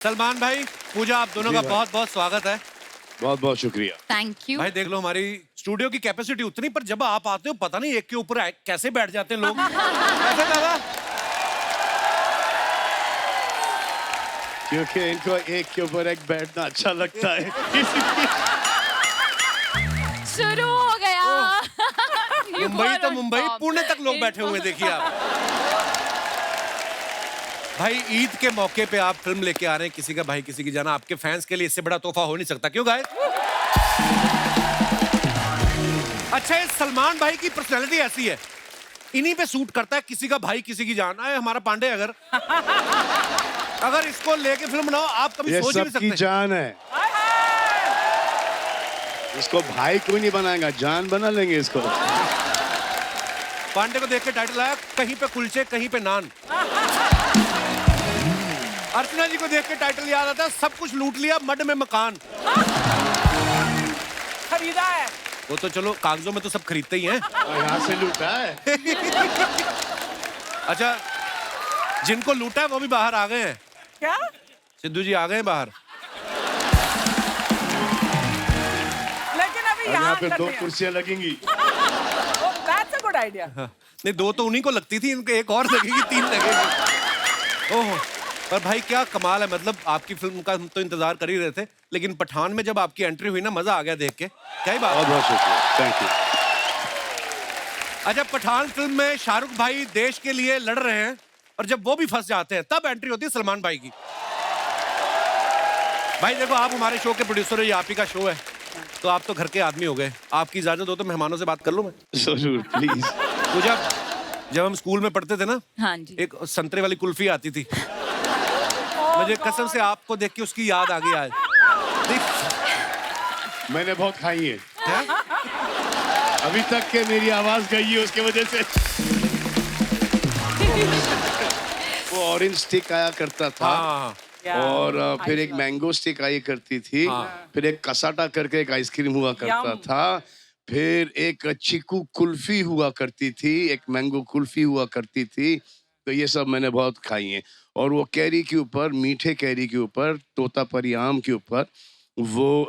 सलमान भाई, पूजा, आप दोनों का बहुत बहुत स्वागत है। बहुत बहुत शुक्रिया। Thank you. भाई देख लो, हमारी स्टूडियो की कैपेसिटी उतनी, पर जब आप आते हो पता नहीं एक के ऊपर कैसे बैठ जाते हैं लोग। कैसे दादा? क्योंकि इनको एक के ऊपर एक बैठना अच्छा लगता है। शुरू हो गया। मुंबई तो मुंबई, पुणे तक लोग बैठे हुए, देखिए आप। भाई ईद के मौके पे आप फिल्म लेके आ रहे हैं, किसी का भाई किसी की जाना। आपके फैंस के लिए इससे बड़ा तोहफा हो नहीं सकता, क्यों गाइस? अच्छा, ये सलमान भाई की पर्सनैलिटी ऐसी है, इन्हीं पे सूट करता है, किसी का भाई किसी की जान। आए हमारा पांडे, अगर इसको लेके फिल्म बनाओ, आप कभी ये सोच ही नहीं सबकी सकते। जान है। इसको भाई कोई नहीं बनाएगा, जान बना लेंगे इसको। पांडे को देख के टाइटल आया, कहीं पे कुलचे कहीं पे नान। अर्चना जी को देख के टाइटल याद आता है, सब कुछ लूट लिया मड में मकान। खरीदा है वो तो चलो कागजों में तो सब खरीदते ही हैं। और यहाँ से लूटा है। अच्छा, जिनको लूटा है वो भी बाहर आ गए हैं। क्या? सिद्धू जी आ गए हैं बाहर। लेकिन अभी और यहाँ यहाँ पे करते दो हैं। कुर्सियां लगेंगी। That's a good idea. हाँ। नहीं, दो तो उन्हीं को लगती थी, इनके एक और लगेगी, तीन लगेगी। ओह, पर भाई क्या कमाल है। मतलब आपकी फिल्म का हम तो इंतजार कर ही रहे थे, लेकिन पठान में जब आपकी एंट्री हुई ना, मजा आ गया देख के। क्या ही बात बहुत है। बहुत शुक्रिया, थैंक यू। अच्छा, पठान फिल्म में शाहरुख भाई देश के लिए लड़ रहे हैं, और जब वो भी फंस जाते हैं तब एंट्री होती है सलमान भाई की। भाई देखो, आप हमारे शो के प्रोड्यूसर हो, ये आप ही का शो है, तो आप तो घर के आदमी हो गए। आपकी इजाजत हो तो मेहमानों से बात कर लूं मैं? जरूर, प्लीज। पूजा, जब हम स्कूल में पढ़ते थे ना, हाँ जी। एक संतरे वाली कुल्फी आती थी, मुझे कसम से आपको देख के उसकी याद आ गई आज। मैंने बहुत खाई है, क्या? अभी तक के मेरी आवाज गई है उसके वजह से। वो ऑरेंज स्टिक आया करता था। हाँ, और फिर एक मैंगो स्टिक आई करती थी। हाँ। फिर एक कसाटा करके एक आइसक्रीम हुआ करता यम। था। फिर एक चीकू कुल्फी हुआ करती थी, एक मैंगो कुल्फी हुआ करती थी। तो ये सब मैंने बहुत खाई हैं। और वो कैरी के ऊपर, मीठे कैरी के ऊपर, तोतापरी आम के ऊपर वो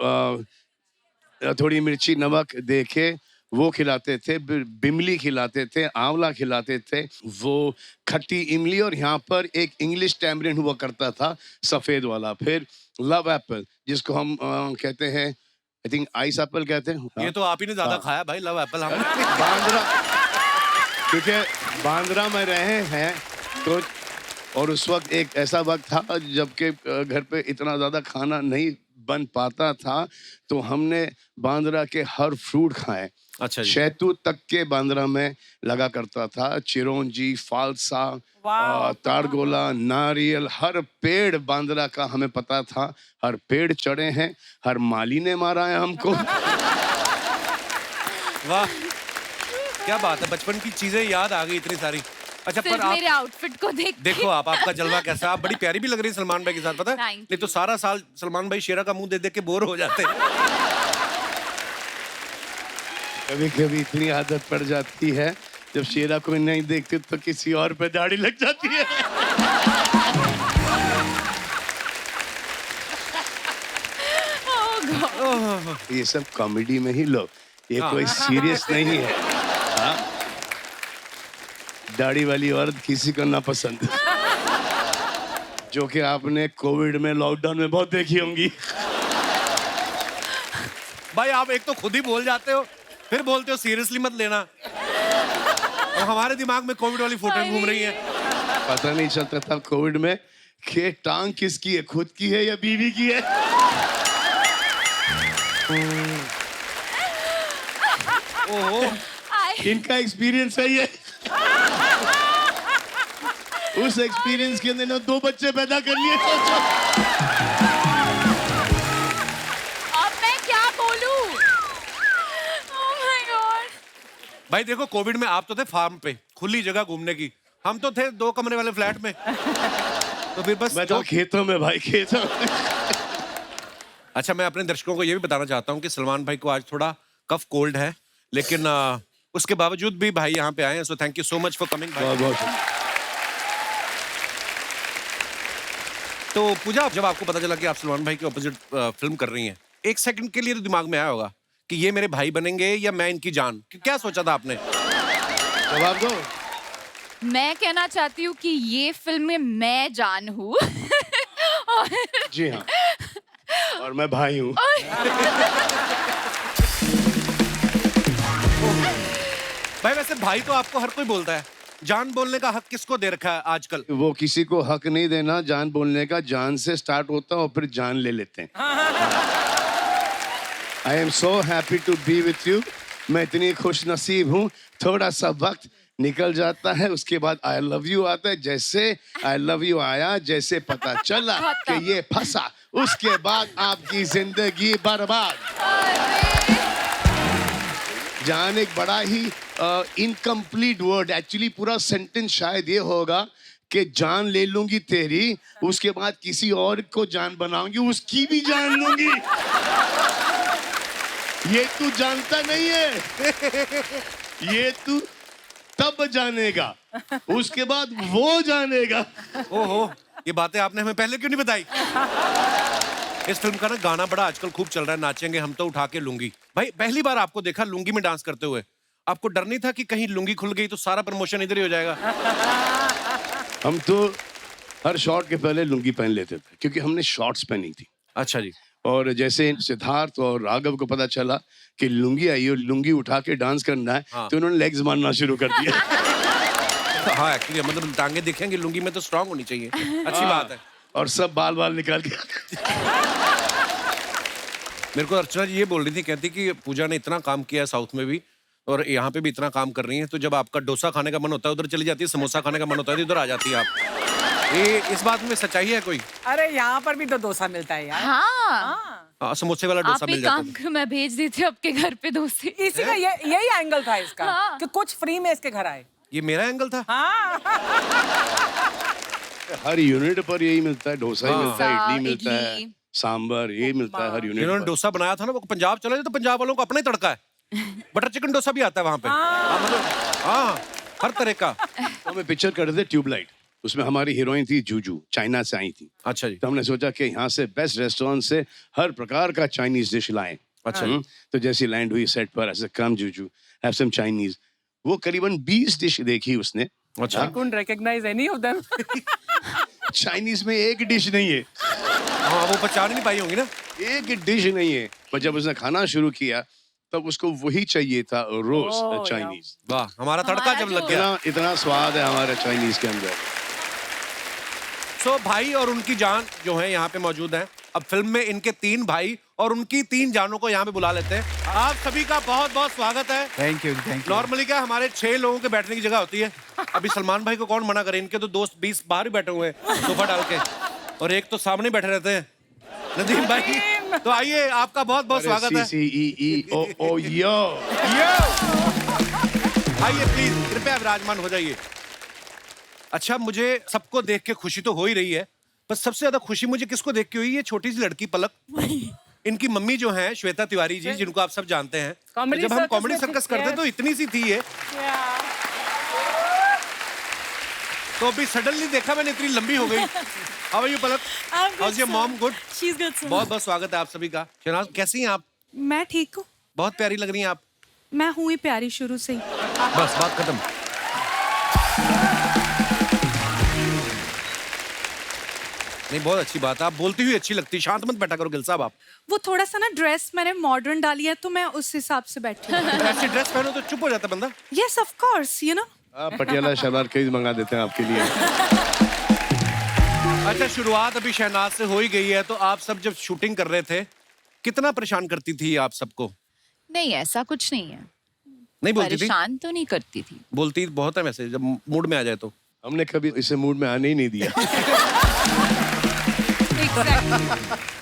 थोड़ी मिर्ची नमक दे के वो खिलाते थे। बिमली खिलाते थे, आंवला खिलाते थे, वो खट्टी इमली। और यहाँ पर एक इंग्लिश टैमरिन हुआ करता था, सफेद वाला। फिर लव एप्पल, जिसको हम कहते हैं, आई थिंक आइस एप्पल कहते हैं। ये तो आप ही ने ज्यादा खाया भाई, लव एप्पल। हम बांद्रा, क्योंकि बांद्रा में रहे हैं तो। और उस वक्त एक ऐसा वक्त था जबकि घर पे इतना ज्यादा खाना नहीं बन पाता था, तो हमने बांद्रा के हर फ्रूट खाए। अच्छा जी। शहतूत तक के बांद्रा में लगा करता था। चिरौंजी, फालसा, वाह। तारगोला, नारियल, हर पेड़ बांद्रा का हमें पता था। हर पेड़ चढ़े हैं, हर माली ने मारा है हमको। वाह, क्या बात है, बचपन की चीजें याद आ गई इतनी सारी। अच्छा, पर सिर्फ आप मेरे आउटफिट को देख के। देखो, आप आपका जलवा कैसा है। आप बड़ी प्यारी भी लग रही है सलमान भाई के साथ, पता है? Thank नहीं तो सारा साल सलमान भाई शेरा का मुंह देख देख के बोर हो जाते हैं। कभी कभी इतनी आदत पड़ जाती है, जब शेरा कोई नहीं देखते तो किसी और पे दाढ़ी लग जाती है। Oh God. ये सब कॉमेडी में ही लो, ये हाँ। कोई सीरियस नहीं है। हाँ? दाढ़ी वाली औरत किसी को ना पसंद, जो कि आपने कोविड में, लॉकडाउन में बहुत देखी होंगी। भाई आप एक तो खुद ही बोल जाते हो, फिर बोलते हो सीरियसली मत लेना, और हमारे दिमाग में कोविड वाली फोटो घूम रही है। पता नहीं चलता था कोविड में कि टांग किसकी है, खुद की है या बीवी की है। ओहो, इनका एक्सपीरियंस है ये। उस एक्सपीरियंस के अंदर 2 बच्चे पैदा कर लिए। सोचो, अब मैं क्या बोलूं? Oh my God. भाई देखो, कोविड में आप तो थे फार्म पे, खुली जगह घूमने की, हम तो थे 2 कमरे वाले फ्लैट में। तो फिर बस मैं तो खेतों में भाई, खेतों में। अच्छा, मैं अपने दर्शकों को ये भी बताना चाहता हूँ कि सलमान भाई को आज थोड़ा कफ कोल्ड है, लेकिन उसके बावजूद भी भाई यहाँ पे आए हैं, so thank you so much for coming भाई। बहुत बहुत तो पूजा, जब आपको पता चला कि आप सलमान भाई के ऑपोजिट फिल्म कर रही हैं, एक सेकंड के लिए तो दिमाग में आया होगा कि ये मेरे भाई बनेंगे या मैं इनकी जान, क्या सोचा था आपने? जवाब दो। मैं कहना चाहती हूँ कि ये फिल्म में मैं जान हूँ। जी हाँ, और मैं भाई हूँ। भाई वैसे भाई तो आपको हर कोई बोलता है, जान बोलने का हक किसको दे रखा है आजकल? वो किसी को हक नहीं देना जान बोलने का, जान से स्टार्ट होता है और फिर जान ले लेते हैं। I am so happy to be with you. मैं इतनी खुश नसीब हूँ, थोड़ा सा वक्त निकल जाता है, उसके बाद आई लव यू आता है। जैसे आई लव यू आया, जैसे पता चला कि ये फंसा, उसके बाद आपकी जिंदगी बर्बाद। जान एक बड़ा ही इनकम्प्लीट वर्ड, एक्चुअली पूरा सेंटेंस शायद ये होगा कि जान ले लूंगी तेरी, उसके बाद किसी और को जान बनाऊंगी, उसकी भी जान लूंगी। ये तू जानता नहीं है, ये तू तब जानेगा, उसके बाद वो जानेगा। ओहो, ये बातें आपने हमें पहले क्यों नहीं बताई? इस फिल्म का ना गाना बड़ा आजकल खूब चल रहा है, नाचेंगे हम तो उठा के लुंगी। भाई पहली बार आपको देखा लुंगी में डांस करते हुए, आपको डर नहीं था कि कहीं लुंगी खुल गई तो सारा प्रमोशन इधर ही हो जाएगा? हम तो हर शॉट के पहले लुंगी पहन लेते थे, क्योंकि हमने शॉर्ट्स पहनी थी। अच्छा जी। और जैसे सिद्धार्थ और राघव को पता चला कि लुंगी आई और लुंगी उठा के डांस करना है, हाँ। तो उन्होंने लेग्स मारना शुरू कर दिया। हाँ एक्चुअली मतलब टांगे दिखेंगे, लुंगी में तो स्ट्रांग होनी चाहिए। अच्छी बात है। और सब बाल बाल निकाल के। मेरे को अर्चना जी ये बोल रही थी, कहती कि पूजा ने इतना काम किया है साउथ में भी और यहाँ पे भी इतना काम कर रही है, तो जब आपका डोसा खाने का मन होता है उधर चली जाती है, समोसा खाने का मन होता है उधर आ जाती है आप। ये इस बात में सच्चाई है कोई? अरे यहाँ पर भी तो डोसा मिलता है यार। हाँ, समोसे वाला आप डोसा मिल एक जाता काम है। करो, मैं भेज देती हूँ आपके घर पे डोसे। इसी का यही एंगल था इसका, हाँ। कि कुछ फ्री में इसके घर आए। ये मेरा एंगल था? हाँ। हर यूनिट पर यही मिलता है, डोसा ही हाँ। मिलता है, इडली मिलता है, इडली। सांबर ये मिलता है हर यूनिट जिन्होंने पर। डोसा बनाया था ना, वो पंजाब चले जाए तो पंजाब वालों को अपना ही तड़का है। बटर चिकन डोसा भी आता है वहाँ पे। हाँ, मतलब हाँ, हर तरह का। तो हमें पिक्चर कर रहे थे ट्यूबलाइट, उसमें हमारी हीरोइन थी जूजू, चाइना से आई थी। अच्छा जी। तो हमने सोचा कि यहाँ से बेस्ट रेस्टोरेंट से हर प्रकार का चाइनीज डिश लाएं। अच्छा। तो जैसी लैंड हुई सेट पर, ऐसे कम जूजू हैव सम चाइनीज, वो करीबन 20 डिश देखी उसने। अच्छा। couldn't recognize any of them. Chinese में एक डिश नहीं है, हाँ वो पहचान नहीं पाई होंगी ना। एक डिश नहीं है। पर जब उसने खाना शुरू किया तब उसको वही चाहिए था, रोस्ट Oh, चाइनीज। वाह, हमारा तड़का जब लग गया। इतना स्वाद है हमारे चाइनीज के अंदर। सो भाई और उनकी जान जो है यहाँ पे मौजूद है। अब फिल्म में इनके 3 भाई और उनकी 3 जानों को यहाँ पे बुला लेते हैं। आप सभी का बहुत बहुत स्वागत है। Thank you thank you. Normally क्या हमारे 6 लोगों के बैठने की जगह होती है, अभी सलमान भाई को कौन मना करे, इनके तो दोस्त 20 बाहर ही बैठे हुए हैं सोफा डाल के, और एक तो सामने बैठे रहते हैं, नदीम भाई। तो आइए, आपका बहुत बहुत स्वागत है। CCEEOO यो। आइए प्लीज, कृपया विराजमान हो जाइए। अच्छा, मुझे सबको देख के खुशी तो हो ही रही है, पर सबसे ज्यादा खुशी मुझे किसको देख के हुई, ये छोटी सी लड़की पलक। इनकी मम्मी जो है श्वेता तिवारी जी, जिनको आप सब जानते हैं। Comedy जब हम circus कॉमेडी में थी, सर्कस करते yes. तो इतनी सी थी ये, तो अभी सडनली देखा मैंने इतनी लंबी हो गई। How are you Palak? How is your mom? Good. She's good, sir. बहुत बहुत स्वागत है आप सभी का। शहनाज कैसी हैं आप? मैं ठीक हूँ। बहुत प्यारी लग रही हैं आप। मैं हूँ ही प्यारी शुरू से ही। बस बात खत्म। नहीं, बहुत अच्छी बात है, आप बोलती हुई अच्छी लगती। शांत मत बैठा करो गिल साहब आप। वो थोड़ा सा ना ड्रेस मैंने मॉडर्न डाली है तो मैं उस हिसाब से बैठी हूँ। ऐसी ड्रेस पहनो तो चुप हो जाता बंदा। Yes of course, you know. Patiala salwar कई मंगा देते हैं आपके लिए। अच्छा, शुरुआत अभी शहनाज से हो ही गई है, तो आप सब जब शूटिंग कर रहे थे कितना परेशान करती थी आप सबको? नहीं, ऐसा कुछ नहीं है। नहीं बोलती थी? परेशान तो नहीं करती थी। बोलती बहुत है वैसे, जब मूड में आ जाए तो। हमने कभी इसे मूड में आने ही नहीं दिया।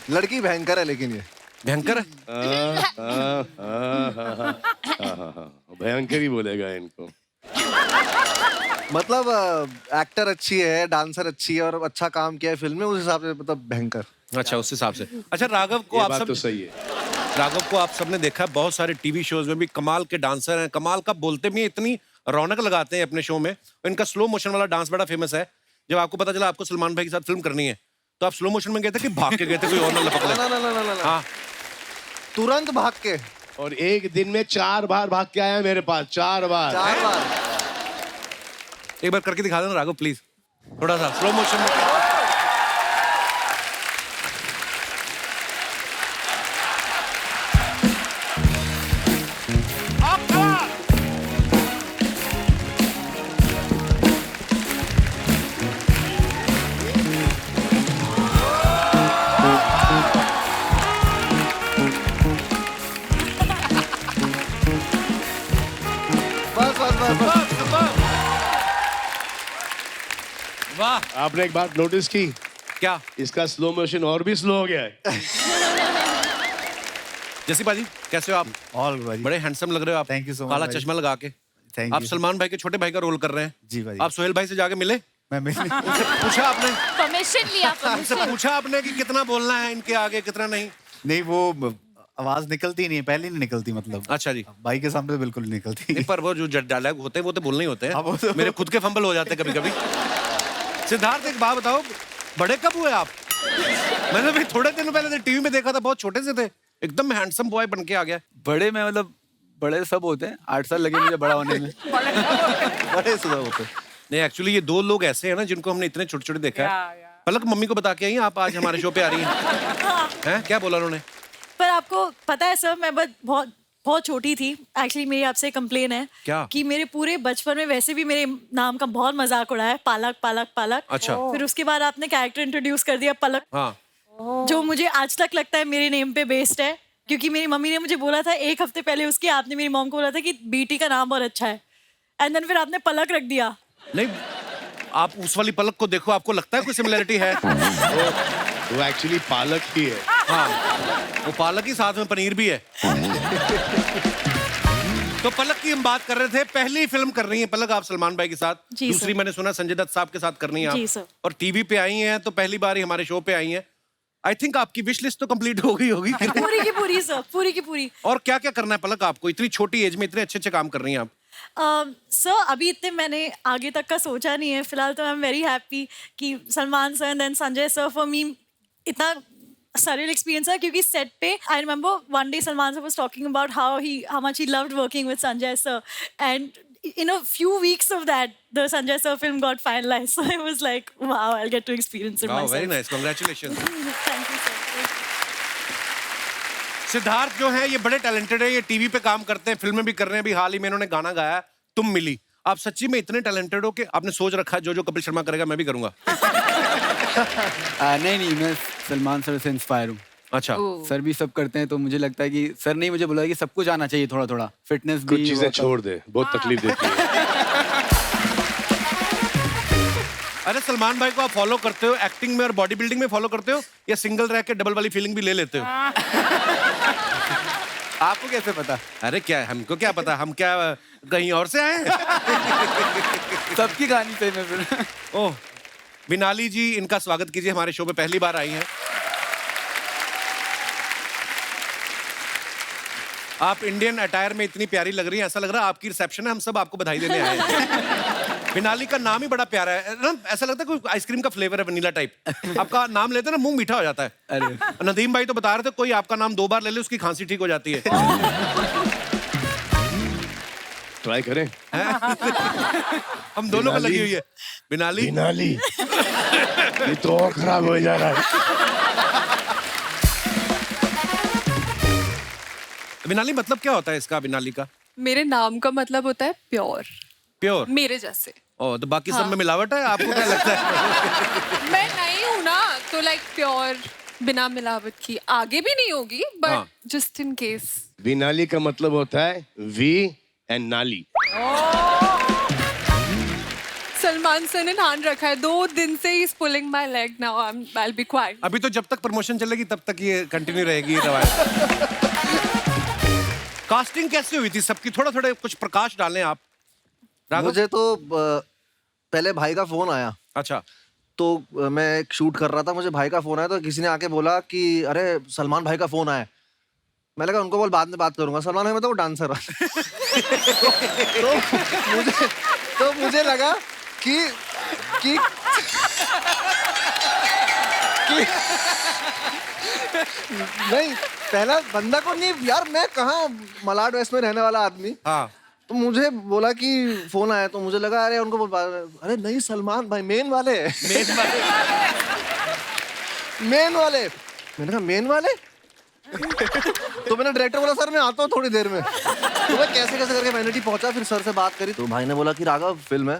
लड़की भयंकर है लेकिन ये भयंकर है। भयंकर ही बोलेगा इनको। मतलब एक्टर अच्छी है, डांसर अच्छी है और अच्छा काम किया है फिल्म में, उस हिसाब से मतलब भयंकर। अच्छा, उस हिसाब से। अच्छा, राघव को ये आप बात सब तो सही है। राघव को आप सबने देखा है, बहुत सारे टीवी शोज में भी कमाल के डांसर हैं, कमाल का बोलते भी हैं, इतनी रौनक लगाते हैं अपने शो में। इनका स्लो मोशन वाला डांस बड़ा फेमस है। जब आपको पता चला आपको सलमान भाई के साथ फिल्म करनी है, तो आप स्लो मोशन में गए थे कि भाग के गए थे, कोई और ना लपक ले? ना ना ना ना ना, ना। हाँ, तुरंत भाग के और एक दिन में 4 बार भाग के आया मेरे पास, 4 बार। 4 बार। एक बार करके दिखा देना राघव प्लीज, थोड़ा सा स्लो मोशन में। बस बस बस बस। वाह, आपने एक बात नोटिस की, क्या? इसका स्लो मोशन और भी स्लो हो गया है। जैसी बाजी कैसे हो आप? ऑल भाई, बड़े हैंडसम लग रहे हो आप। Thank you so much, काला भाई। चश्मा लगा के। थैंक आप यू। सलमान भाई के छोटे भाई का रोल कर रहे हैं। जी भाई। आप सोहेल भाई से जाके मिले? मैं उनसे पूछा आपने? परमिशन लिया, उनसे परमिशन। पूछा आपने कि कितना बोलना है इनके आगे, कितना नहीं? नहीं, वो आवाज निकलती नहीं है, पहले नहीं निकलती, मतलब अच्छा जी। भाई के सामने तो बिल्कुल नहीं निकलती। नहीं, पर वो जो डायलॉग होते हैं वो तो बोलने ही होते हाँ, वो हैं। तो- मेरे खुद के फंबल हो जाते हैं कभी कभी। सिद्धार्थ एक बात बताओ, बड़े कब हुए आप? मैंने भी थोड़े दिन पहले टीवी में देखा था, बहुत छोटे से थे, एकदम हैंडसम बॉय बन के आ गया। बड़े में मतलब बड़े सब होते हैं, 8 साल लगे मुझे बड़ा होने में। बड़े सुधा होते। नहीं, एक्चुअली ये 2 लोग ऐसे हैं ना जिनको हमने इतने छोटे छोटे देखा है। या। पलक मम्मी को बता के आई आप आज हमारे शो पे आ रही हैं? हैं? क्या बोला उन्होंने? पर आपको पता है सर, मैं बहुत बहुत छोटी थी। एक्चुअली मेरी आपसे कंप्लेन है क्या? कि मेरे पूरे बचपन में वैसे भी मेरे नाम का बहुत मजाक उड़ाया है, पालक पालक पालक। अच्छा। फिर उसके बाद आपने कैरेक्टर इंट्रोड्यूस कर दिया पलक, हाँ, जो मुझे आज तक लगता है मेरे नेम पे बेस्ड है, क्योंकि मेरी मम्मी ने मुझे बोला था 1 हफ्ते पहले उसके, आपने मेरी मॉम को बोला था कि बेटी का नाम बहुत अच्छा है, एंड देन फिर आपने पलक रख दिया। नहीं, आप उस वाली पलक को देखो, आपको लगता है कोई सिमिलरिटी है? वो एक्चुअली पालक ही है। हाँ, वो पालक ही साथ में पनीर भी है। तो पलक की हम बात कर रहे थे, पहली फिल्म कर रही है पलक आप सलमान भाई के साथ। जी दूसरी सर। मैंने सुना संजय दत्त साहब के साथ करनी है जी आप। सर। और टीवी पे आई हैं तो पहली बार ही हमारे शो पे आई हैं। आई थिंक आपकी विश लिस्ट तो कंप्लीट हो गई होगी। पूरी की पूरी सर, पूरी की पूरी। और क्या क्या करना है पलक आपको? इतनी छोटी एज में इतने अच्छे अच्छे काम कर रही हैं आप। सर अभी इतने मैंने आगे तक का सोचा नहीं है फिलहाल, तो आई एम वेरी हैप्पी कि Salman sir and then Sanjay sir, for me इतना surreal experience है, क्योंकि सेट पे I remember one day Salman sir was talking about how much he loved working with Sanjay sir, and in a few weeks of that the Sanjay sir film got finalized, so I was like wow, I'll get to experience it myself. Very nice, congratulations. Thank you sir. Siddharth जो है ये बड़े talented है, ये TV पे काम करते हैं, फिल्में भी कर रहे हैं। अभी हाल ही में इन्होंने गाना गाया तुम मिली। आप सच्ची में इतने टैलेंटेड हो कि आपने सोच रखा है जो कपिल शर्मा करेगा मैं भी करूंगा? नहीं, मैं सलमान सर से इंस्पायर हूँ। अच्छा। सर भी सब करते हैं तो मुझे लगता है कि सर ने मुझे बोला कि सब कुछ आना चाहिए, थोड़ा थोड़ा फिटनेस भी। कुछ चीजें छोड़ दे, बहुत तकलीफ देती है। अरे सलमान भाई को आप फॉलो करते हो एक्टिंग में और बॉडी बिल्डिंग में फॉलो करते हो, या सिंगल रह के डबल वाली फीलिंग भी ले लेते हो? आपको कैसे पता? अरे क्या हमको क्या पता, हम क्या कहीं और से आए हैं? सबकी कहानी सही में फिर। ओह, विनाली जी, इनका स्वागत कीजिए, हमारे शो में पहली बार आई हैं। आप इंडियन अटायर में इतनी प्यारी लग रही हैं, ऐसा लग रहा है आपकी रिसेप्शन है, हम सब आपको बधाई देने आए हैं। विनाली का नाम ही बड़ा प्यारा है ना, ऐसा लगता है कोई आइसक्रीम का फ्लेवर है, वनीला टाइप। आपका नाम लेते हैं ना मुंह मीठा हो जाता है। अरे नदीम भाई तो बता रहे थे कोई आपका नाम 2 बार ले ले उसकी खांसी ठीक हो जाती है। ट्राई करें। हम दोनों को लगी हुई है विनाली। विनाली ये तो और खराब हो जा रहा है। विनाली मतलब क्या होता है इसका, विनाली का? मेरे नाम का मतलब होता है प्योर, प्योर। मेरे जैसे। ओ, तो बाकी सब में मिलावट है, आपको क्या लगता है? मैं नहीं हूँ ना, तो लाइक प्योर बिना मिलावट की आगे भी नहीं होगी, हाँ। But just in case. Vinali का मतलब होता है वी एंड नाली। सलमान सर ने ठान रखा है 2 दिन से ही pulling my leg, now I will be quiet. अभी तो जब तक प्रमोशन चलेगी तब तक ये कंटिन्यू रहेगी ये रवायत। कास्टिंग कैसे हुई थी सबकी? थोड़ा थोड़ा कुछ प्रकाश डालें आप। राघव? मुझे तो पहले भाई का फोन आया, अच्छा। तो मैं एक शूट कर रहा था, मुझे भाई का फोन आया, तो किसी ने आके बोला कि अरे सलमान भाई का फोन आया। मैं लगा उनको बोल बाद में बात करूंगा, सलमान भाई मतलब वो डांसर तो मुझे लगा कि कि नहीं, पहला बंदा को नहीं यार, मैं कहाँ मलाड वेस्ट में रहने वाला आदमी, हाँ तो मुझे बोला कि फोन आया, तो मुझे लगा अरे उनको अरे नहीं सलमान भाई मेन वाले मेन वाले। मेन वाले। मैंने कहा मेन वाले तो मैंने डायरेक्टर बोला सर मैं आता हूँ थोड़ी देर में। तो मैं कैसे कैसे करके वैनिटी पहुंचा, फिर सर से बात करी तो भाई ने बोला कि राघव फिल्म है,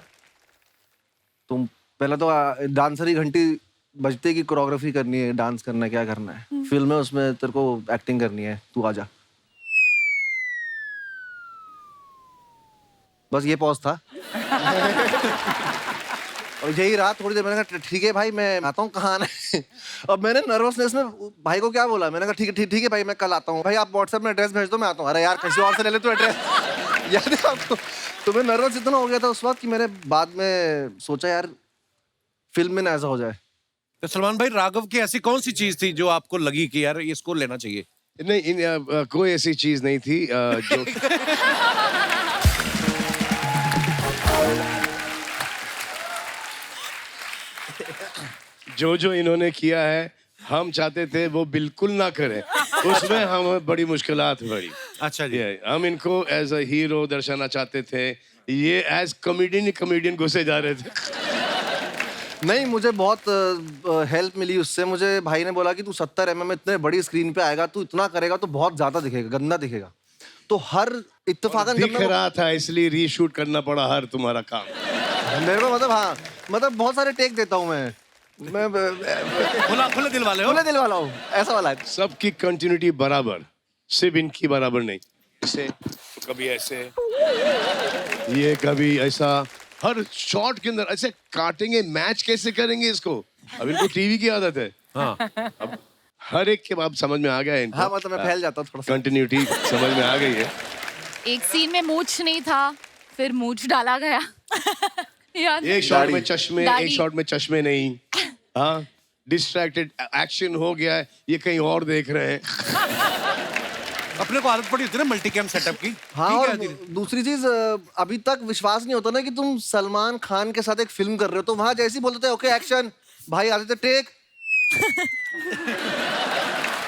तुम पहले तो डांसर ही घंटी बजते की कोरियोग्राफी करनी है, डांस करना है, क्या करना है फिल्म है, उसमें तेरे को एक्टिंग करनी है, तू आजा। बस ये पॉज था और यही रहा थोड़ी देर। मैंने कहा ठीक है भाई मैं आता हूँ, कहाँ आना है। अब मैंने नर्वसनेस में भाई को क्या बोला, मैंने कहा ठीक है भाई मैं कल आता हूँ। भाई आप व्हाट्सएप में एड्रेस भेज दो मैं आता हूँ। अरे यार किसी और से ले ले तू एड्रेस, याद है आपको। तो मैं नर्वस इतना हो गया था उस वक्त कि मैंने बाद में सोचा यार फिल्म में ना ऐसा हो जाए। तो सलमान भाई राघव की ऐसी कौन सी चीज थी जो आपको लगी कि यार इसको लेना चाहिए? नहीं, कोई ऐसी चीज नहीं थी जो जो इन्होंने किया है हम चाहते थे वो बिल्कुल ना करें, उसमें हमें बड़ी मुश्किलात पड़ी। अच्छा जी। हम इनको एज अ हीरो दर्शाना चाहते थे, ये एज कॉमेडियन घुसे जा रहे थे। नहीं मुझे बहुत हेल्प मिली उससे। मुझे भाई ने बोला कि तू 70 mm इतने बड़ी स्क्रीन पे आएगा, तू इतना करेगा तो बहुत ज्यादा दिखेगा, गंदा दिखेगा। तो हर इत्तेफाकन दिख रहा था इसलिए रीशूट करना पड़ा हर तुम्हारा काम। मेरे को मतलब हाँ मतलब बहुत सारे टेक देता हूँ मैं खुले दिल वाले हो? खुले दिल वाला हूँ, ऐसा वाला है। सबकी कंटिन्यूटी बराबर, सिर्फ इनकी बराबर नहीं। ऐसे कभी ऐसे, ये कभी ऐसा, हर शॉट के अंदर ऐसे काटेंगे, मैच कैसे करेंगे इसको। अब इनको टीवी की आदत है। हाँ। अब हर एक के आप समझ में आ गया है इनको। हाँ मतलब मैं फैल जाता हूँ थोड़ा सा। कंटिन्यूटी समझ में आ गई है। एक सीन में मूछ नहीं था, फिर मूछ डाला गया। याद है? एक शॉट में चश्मे, दाढ़ी। एक शॉट में चश्मे नहीं। हाँ, डिस्ट्रैक्टेड एक्शन हो गया है, ये कहीं और देख रहे हैं। अपने को आदत पड़ी होती है ना मल्टी कैम सेटअप की। हाँ ठीक और है, धीरे- दूसरी चीज अभी तक विश्वास नहीं होता ना कि तुम सलमान खान के साथ एक फिल्म कर रहे हो, तो वहां जैसे ही बोलते थे ओके एक्शन, भाई आते थे टेक।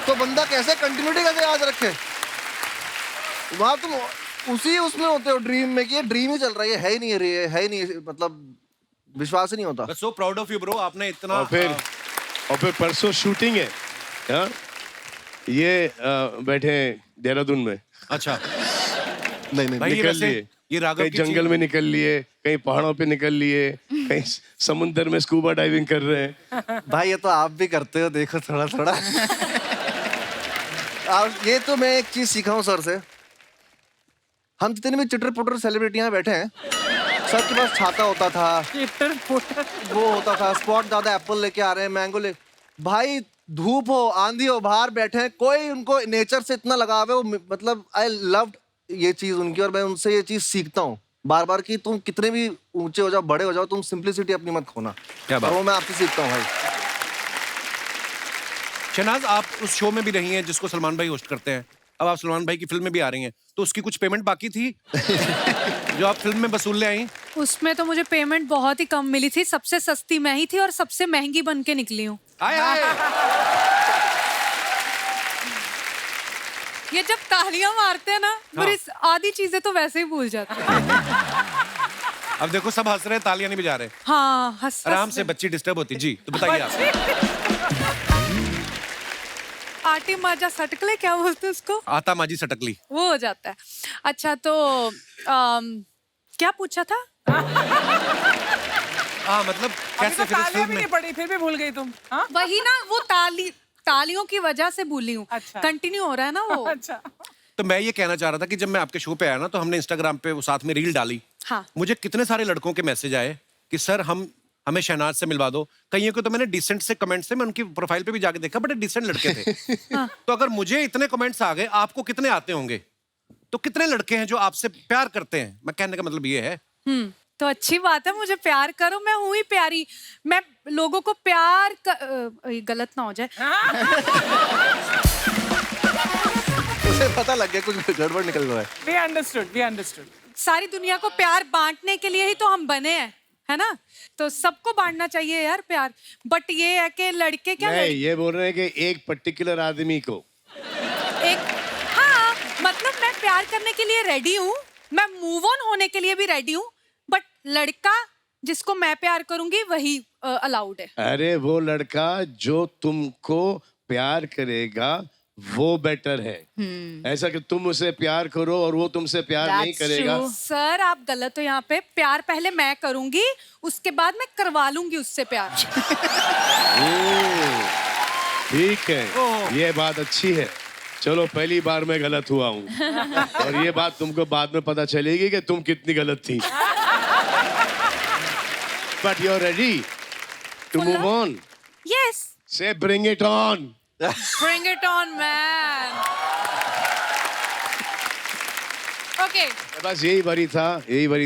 तो बंदा कैसे कंटिन्यूटी कैसे याद रखे। वहां तुम उसी उसमें होते हो ड्रीम में कि ये ड्रीम ही चल रहा है, ये है ही नहीं, ये है ही नहीं, मतलब विश्वास ही नहीं होता। So proud of you bro, आपने इतना और फिर परसों शूटिंग है। हाँ? ये बैठे देहरादून में। अच्छा नहीं भाई ये निकल वैसे लिए, ये राघव कहीं की जंगल चीज- में निकल लिए, कहीं पहाड़ों पे निकल लिए, कहीं समुद्र में स्कूबा डाइविंग कर रहे हैं। भाई ये तो आप भी करते हो, देखो थोड़ा थोड़ा। आप ये तो मैं एक चीज सीखा हूँ सर से। हम जितने भी चिटर पुटर सेलिब्रिटी यहाँ बैठे हैं, सबके पास छाता होता था, वो होता था, स्पॉट ज्यादा एप्पल लेके आ रहे हैं, मैंगो ले, भाई धूप हो आंधी हो बाहर बैठे हैं, कोई उनको नेचर से इतना लगाव है। वो मतलब आई लव्ड ये चीज उनकी, और मैं उनसे ये चीज सीखता हूँ बार बार कि तुम कितने भी ऊंचे हो जाओ, बड़े हो जाओ, तुम सिंपलिसिटी अपनी मत खोना। क्या बात। और वो मैं आपसे सीखता हूँ भाई। शहनाज, आप उस शो में भी रही हैं जिसको सलमान भाई होस्ट करते हैं, अब आप सलमान भाई की फिल्म में भी आ रही हैं, तो उसकी कुछ पेमेंट बाकी थी जो आप फिल्म में वसूल ले आई? उसमें तो मुझे पेमेंट बहुत ही कम मिली थी, सबसे सस्ती मैं ही थी और सबसे महंगी बन के निकली हूँ। आए आए। ये जब तालियां मारते हैं ना, मेरी आधी चीजें तो वैसे ही भूल जाती हैं। अब देखो सब हंस रहे हैं, तालियां नहीं बजा रहे। हाँ हंस आराम से, बच्ची डिस्टर्ब होती। जी तो बताइए आप। आटी माजा सटकले क्या बोलते हैं उसको, आता माजी सटकली। वो हो जाता है। अच्छा तो क्या पूछा था? हाँ मतलब अभी कैसे तो फिर इस तालियां फिल्म भी में? नहीं पड़ी, फिर भी भूल गई तुम। हाँ? वही ना, वो तालियों की वजह से भूली हूँ। अच्छा। कंटिन्यू हो रहा है ना वो। अच्छा। तो मैं ये कहना चाह रहा था कि जब मैं आपके शो पे आया ना, तो हमने इंस्टाग्राम पे वो साथ में रील डाली। हाँ। मुझे कितने सारे लड़कों के मैसेज आए कि सर हमें शहनाज से मिलवा दो। कईयों को तो मैंने डिसेंट से कमेंट से, मैं उनकी प्रोफाइल पे भी जाके देखा, बड़े डिसेंट लड़के थे। तो अगर मुझे इतने कमेंट्स आ गए, आपको कितने आते होंगे? तो कितने लड़के हैं जो आपसे प्यार करते हैं? मैं कहने का मतलब ये है। तो अच्छी बात है, मुझे प्यार करो, मैं हूँ ही प्यारी। मैं लोगों को प्यार गलत ना हो जाए। उसे पता लग गया कुछ गड़बड़ निकल रहा है। We understood, we understood. सारी दुनिया को प्यार बांटने के लिए ही तो हम बने हैं। है ना? तो सबको बांटना चाहिए यार प्यार, बट ये है कि लड़के क्या नहीं, ये बोल रहे हैं कि एक पर्टिकुलर आदमी को। एक हाँ, मतलब मैं प्यार करने के लिए रेडी हूँ, मैं मूव ऑन होने के लिए भी रेडी हूँ, बट लड़का जिसको मैं प्यार करूंगी वही अलाउड है। अरे वो लड़का जो तुमको प्यार करेगा वो बेटर है। ऐसा कि तुम उसे प्यार करो और वो तुमसे प्यार नहीं करेगा। सर आप गलत हो यहाँ पे, प्यार पहले मैं करूंगी, उसके बाद मैं करवा लूंगी उससे प्यार। ठीक है, ये बात अच्छी है। चलो पहली बार मैं गलत हुआ हूँ और ये बात तुमको बाद में पता चलेगी कि तुम कितनी गलत थी। But you're ready to move on. Yes. Say bring it on. Bring it on, man. Okay. बस यही वरी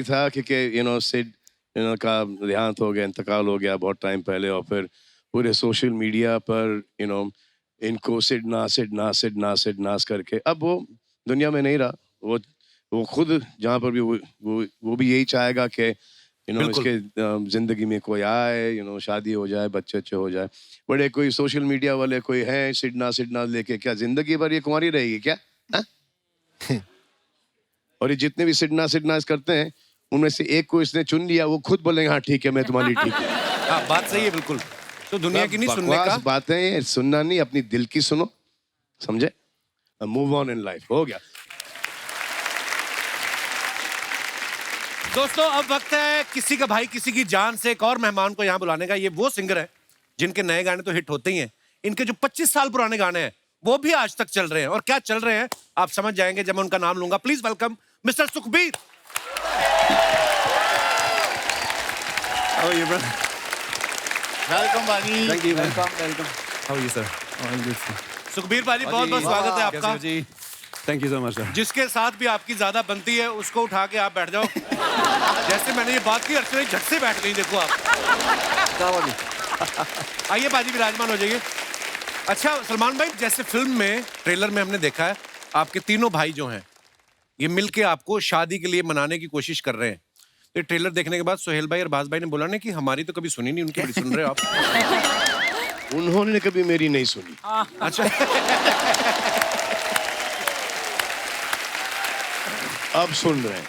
था क्योंकि सिड का देहांत हो गया, इंतकाल हो गया बहुत टाइम पहले, और फिर पूरे सोशल मीडिया पर इनको सिड नास करके अब वो दुनिया में नहीं रहा। वो खुद जहाँ पर भी वो भी यही चाहेगा कि इसके जिंदगी में कोई आए, शादी हो जाए, बच्चे हो जाए। बड़े कोई सोशल मीडिया वाले कोई हैं सिडना लेके क्या जिंदगी भर ये कुंवारी रहेगी क्या? और ये जितने भी सिडना करते हैं उनमें से एक को इसने चुन लिया, वो खुद बोलेंगे हाँ ठीक है मैं तुम्हारी ठीक है। हाँ बात सही है बिल्कुल। तो दुनिया की नहीं सुनने का, बातें हैं सुनना नहीं, अपनी दिल की सुनो, समझे? मूव ऑन इन लाइफ, हो गया। दोस्तों अब वक्त है किसी का भाई किसी की जान से एक और मेहमान को यहाँ बुलाने का। ये वो सिंगर है जिनके नए गाने तो हिट होते ही हैं, इनके जो 25 साल पुराने गाने हैं वो भी आज तक चल रहे हैं, और क्या चल रहे हैं आप समझ जाएंगे जब मैं उनका नाम लूंगा। Please welcome mister Sukhbir. Welcome बाजी। Thank you. वेलकम। सुखबीर भाजी बहुत बहुत स्वागत है आपका जी, thank you so much sir. जिसके साथ भी आपकी ज्यादा बनती है उसको उठा के आप बैठ जाओ। जैसे मैंने ये बात की अर्चना झट से बैठ गई, देखो आप। आइए बाजी विराजमान हो जाइए। अच्छा सलमान भाई, जैसे फिल्म में ट्रेलर में हमने देखा है आपके तीनों भाई जो हैं ये मिलके आपको शादी के लिए मनाने की कोशिश कर रहे हैं। तो ट्रेलर देखने के बाद सोहेल भाई और बाज भाई ने बोला ना कि हमारी तो कभी सुनी नहीं, उनकी बड़ी सुन रहे हो आप। उन्होंने कभी मेरी नहीं सुनी। अच्छा अब सुन रहे हैं।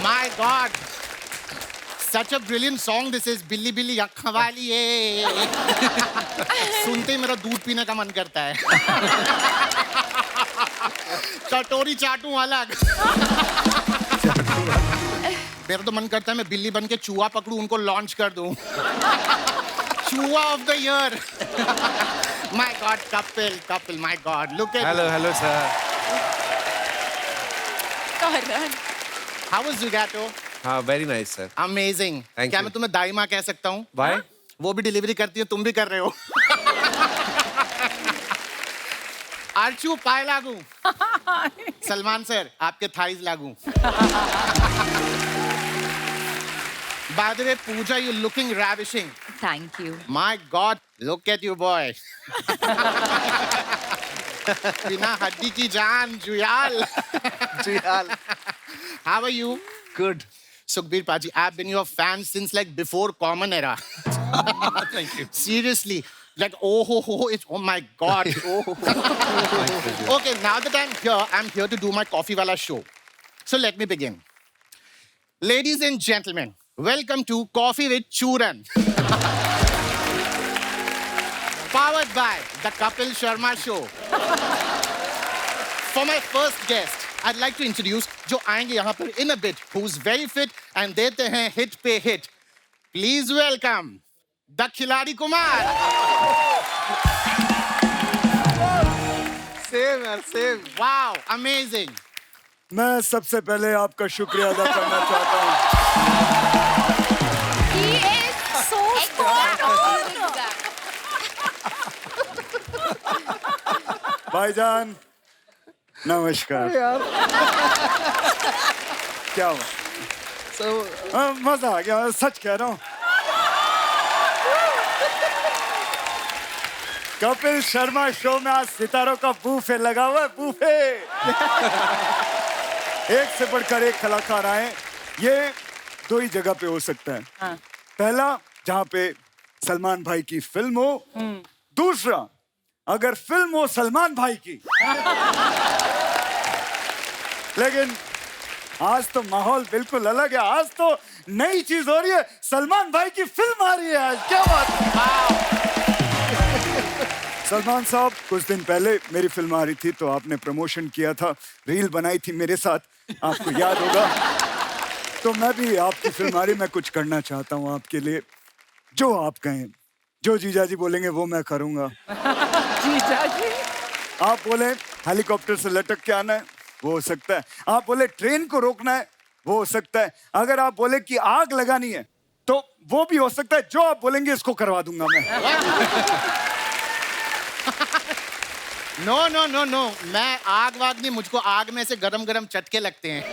My God, such a brilliant song this is, बिल्ली बिल्ली अक्खा वाली ये। सुनते ही मेरा दूध पीने का मन करता है। कटोरी चाटूं अलग। मेरा तो मन करता है मैं बिल्ली बन के चूहा पकड़ूं, उनको लॉन्च कर दूं। चूहा of the year. My God, couple, my God, look at hello sir. How was Zugato? हाँ very nice sir. Amazing. Thank क्या you. मैं तुम्हें दाई माँ कह सकता हूँ? Why? वो भी डिलीवरी करती है, तुम भी कर रहे हो। आर्चू पाए लागू। सलमान सर आपके थाइज लागू। By the way, Pooja, you're looking ravishing. Thank you. My God, look at you, boy. बिना हड्डी की जान, Juyal. How are you? Good. Sukhbir Paji, I've been your fan since like before Common era. Thank you. Seriously, like oh my God. Okay, now that I'm here to do my Coffee Wala show. So let me begin. Ladies and gentlemen, welcome to Coffee with Churan. Powered by the Kapil Sharma Show. For my first guest, I'd like to introduce जो आएंगे यहाँ पर in a bit, who's very fit and देते हैं hit पे hit. Please welcome the खिलाड़ी Kumar. Same यार, same. Wow, amazing. मैं सबसे पहले आपका शुक्रिया अदा करना चाहता हूँ। He is so strong. भाईजान नमस्कार। क्या हुआ? मजा आ गया, सच कह रहा हूँ। कपिल शर्मा शो में आज सितारों का बूफे लगा हुआ है, बूफे। एक से बढ़कर एक कलाकार आए। ये दो ही जगह पे हो सकता है। पहला जहाँ पे सलमान भाई की फिल्म हो, दूसरा अगर फिल्म हो सलमान भाई की। लेकिन आज तो माहौल बिल्कुल अलग है, आज तो नई चीज हो रही है, सलमान भाई की फिल्म आ रही है आज। क्या बात है। सलमान साहब, कुछ दिन पहले मेरी फिल्म आ रही थी तो आपने प्रमोशन किया था, रील बनाई थी मेरे साथ, आपको याद होगा। तो मैं भी आपकी फिल्म आ रही, मैं कुछ करना चाहता हूँ आपके लिए। जो आप कहें, जो जीजा जी बोलेंगे वो मैं करूँगा। जीजा जी आप बोले हेलीकॉप्टर से लटक के आना है, वो हो सकता है। आप बोले ट्रेन को रोकना है, वो हो सकता है। अगर आप बोले कि आग लगानी है तो वो भी हो सकता है। जो आप बोलेंगे इसको करवा दूंगा मैं। नो नो नो नो, मैं आग वाग नहीं, मुझको आग में से गरम गरम चटके लगते हैं।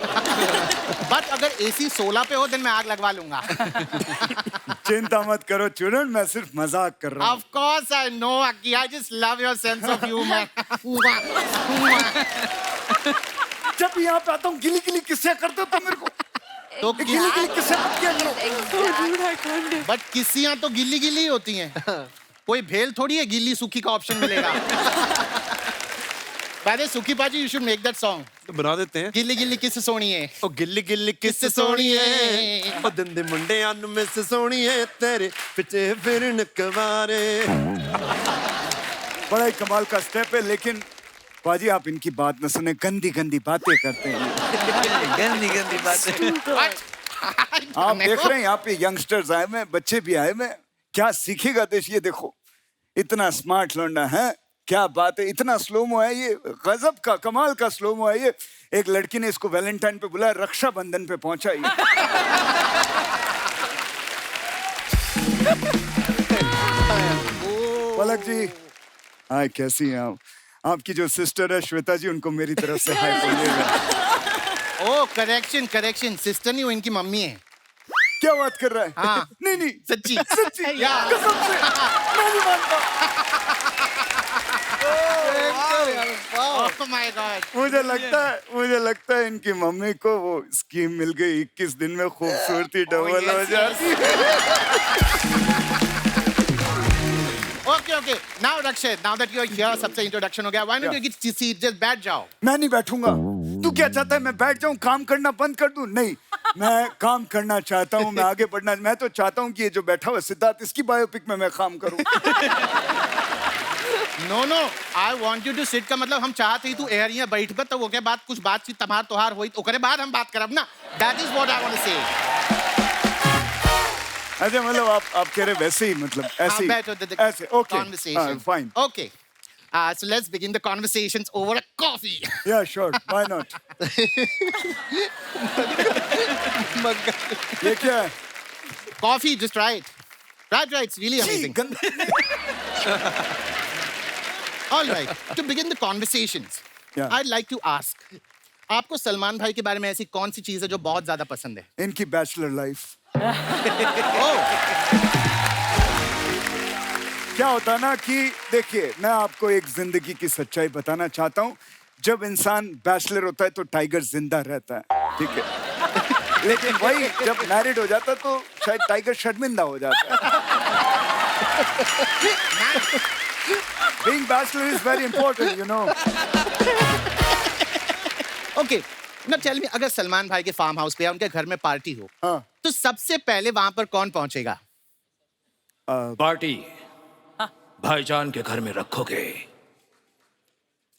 बट अगर AC 16 पे हो तो मैं आग लगवा लूंगा। चिंता मत करो चुनन, मैं सिर्फ मजाक कर रहा हूँ। Of course I know, Aki. I just love your sense of humor. जब भी यहाँ पे आता हूँ गिली किस्से करते हो तो मेरे को तो गिली किस्से मत किया करो। बट किस्सियां तो गिल्ली गिल्ली होती हैं। कोई भेल थोड़ी है गिल्ली सूखी का ऑप्शन मिलेगा। पहले सूखी पाजी, you should make that song. तो बना देते हैं। गिल्ली गिल्ली किस सोनी है, ओ गिल्ली गिल्ली किस सोनी है, ओ दिन दे मुंडे अन में से सोनी है, तेरे पिछे फिरन कवारे। बड़ा ही कमाल का स्टेप है, लेकिन पाजी आप इनकी बात न सुने, गंदी गंदी बातें करते हैं। गंदी बातें। आप देख रहे हैं यहाँ पे यंगस्टर्स आए हुए, बच्चे भी आए हुए, क्या सीखेगा देश। ये देखो इतना स्मार्ट लौंडा है, क्या बात है, इतना स्लोमो है ये, गजब का कमाल का स्लोमो है ये। एक लड़की ने इसको वैलेंटाइन पे बुलाया, रक्षाबंधन पे पहुंचा ये। पलक जी, हाय, कैसी हैं आप? आपकी जो सिस्टर है श्वेता जी, उनको मेरी तरफ से हाय बोलिएगा। ओ करेक्शन, सिस्टर नहीं, वो इनकी मम्मी है। क्या बात कर रहा है? हाँ। नहीं सच्ची कसम से मैं नहीं मानता। Oh my God. मुझे लगता है इनकी मम्मी को वो स्कीम मिल गई, 21 दिन में खूबसूरती डबल हो जाती है। Okay. Now Rakshit, now that you're here, सबसे इंट्रोडक्शन हो गया, why don't you get seat, just बैठ जाओ। मैं नहीं बैठूंगा। तू क्या चाहता है, मैं बैठ जाऊं, काम करना बंद कर दूं? नहीं, मैं काम करना चाहता हूं, मैं आगे बढ़ना। मैं तो चाहता हूं कि ये जो बैठा हुआ सिद्धार्थ, इसकी बायोपिक में मैं काम करूं। No, I want you to sit का मतलब हम चाहते ही तू एयर यहाँ बैठ कर तो वो के बाद कुछ बातचीत तमार तोहार हुई तो करे बाद हम बात करब ना। That is what I want to say. अच्छा, मतलब आप कह रहे वैसे ही, मतलब ऐसे ही, ऐसे, okay, conversation. fine. Okay. So let's begin the conversations over a coffee. Yeah, sure, why not? ये क्या है? Coffee, just try it. Try, it's really amazing. All right, to begin the conversations, Yeah. I'd like to ask, आपको सलमान भाई के बारे में ऐसी कौन सी चीज है जो बहुत ज्यादा पसंद है? इनकी बैचलर लाइफ। क्या होता है ना कि देखिए, मैं आपको एक जिंदगी की सच्चाई बताना चाहता हूँ। जब इंसान बैचलर होता है तो टाइगर जिंदा रहता है, ठीक है। लेकिन वही जब मैरिड हो जाता है तो शायद टाइगर शर्मिंदा हो जाता है। Being bachelor is very important, you know. Okay, now tell me, अगर सलमान भाई के फार्म हाउस पे या उनके घर में पार्टी हो, हाँ। तो सबसे पहले वहां पर कौन पहुंचेगा? पार्टी भाईजान के घर में रखोगे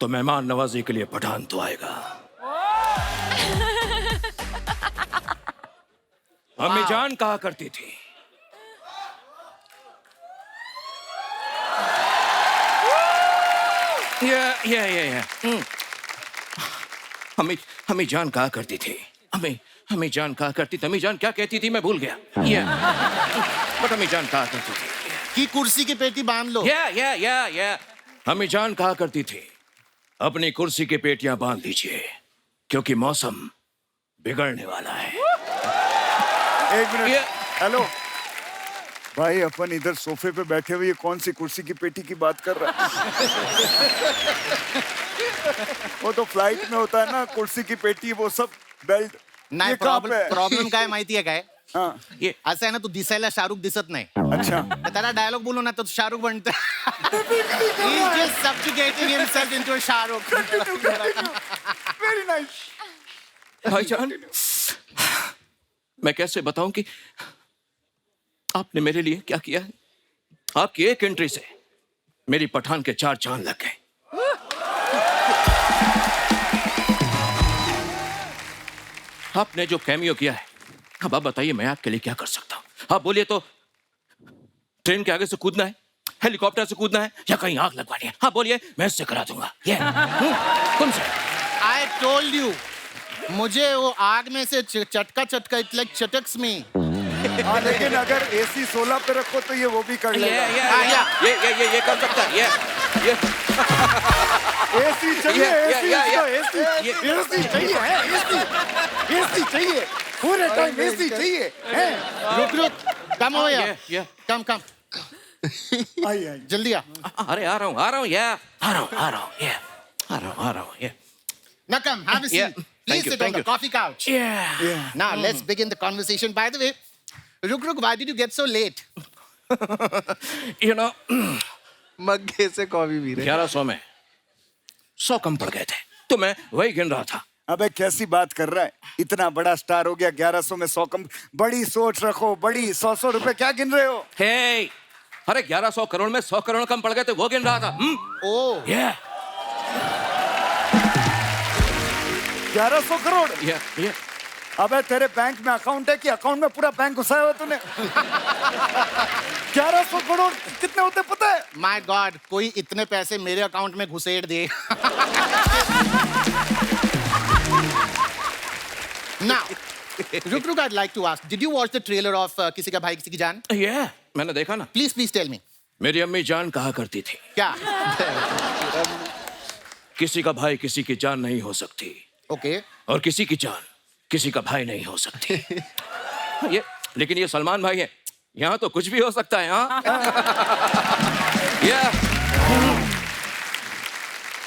तो मेहमान नवाजी के लिए पठान तो आएगा। अम्मी जान कहा करती थी, हमें जान कहा करती थी, हमें जान कहा करती थी। अम्मी जान क्या कहती थी मैं भूल गया। बट हमें जान कहा करती थी कि कुर्सी की पेटी बांध लो। हमें जान कहा करती थी, अपनी कुर्सी की पेटियां बांध लीजिए क्योंकि मौसम बिगड़ने वाला है। एक मिनट, हेलो भाई, अपन इधर सोफे पे बैठे हुए, ये कौन सी कुर्सी की पेटी की बात कर रहा है? वो तो फ्लाइट में होता है ना, कुर्सी की पेटी, वो सब बेल्ट। नहीं, प्रॉब्लम क्या है माहिती है क्या है? हाँ ये असं आहे ना, तू दिसायला शाहरुख दिसत नाही. अच्छा तर त्याला डायलॉग बोलू ना तर शाहरुख बनतो. He's just subjugating himself into a Shahrukh. Very nice. भाईजान, मैं कैसे बताऊं कि आपने मेरे लिए क्या किया है. आपकी एक एंट्री से मेरी पठान के 4 चांद लग गए. आपने जो कैमियो किया है, अब आप बताइए मैं आपके लिए क्या कर सकता हूं. आप बोलिए तो ट्रेन के आगे से कूदना है, हेलीकॉप्टर से कूदना है, या कहीं आग लगवानी है. हाँ बोलिए, मैं इससे करा दूंगा. ये कौन सा? I told you. मुझे वो आग में से चटका इट्स लाइक चटक्स में. हाँ लेकिन अगर AC 16 पे रखो तो ये वो भी कर लेगा. ये कर सकता है. ये AC चाहिए, AC चाहिए, पूरे टाइम AC चाहिए. रुक, कम हो यार. कम. आई जल्दी आ. अरे आ रहा हूँ. Now come, have a seat. Please sit on the coffee couch. Yeah. Now let's begin the conversation. By the way, Ruk, why did you get so late? You know, मग्गे से coffee P रहे. 1100 में 100 कम पड़ गए थे, तो मैं वही गिन रहा था. अबे कैसी बात कर रहा है, इतना बड़ा स्टार हो गया, 1100 में 100 कम. बड़ी सोच रखो, बड़ी 100 रुपए क्या गिन रहे हो. Hey, अरे 1100 करोड़ में 100 करोड़ कम पड़ गए थे, वो गिन रहा था. Oh. Yeah. 1100 करोड़. Yeah. अबे तेरे बैंक में अकाउंट है कि अकाउंट में पूरा बैंक घुसाया हुआ तूने. 1100 करोड़ कितने होते पता है. My God, कोई इतने पैसे मेरे अकाउंट में घुसेड़ दे. Now, Ruk, I'd like to ask, did you watch the trailer of किसी का भाई किसी की जान? Yeah, मैंने देखा ना. Please tell me. मेरी अम्मी जान कहा करती थी, क्या? किसी का भाई किसी की जान नहीं हो सकती. Okay. और किसी की जान किसी का भाई नहीं हो सकती. ये लेकिन ये सलमान भाई है, यहाँ तो कुछ भी हो सकता है. हाँ. Yeah.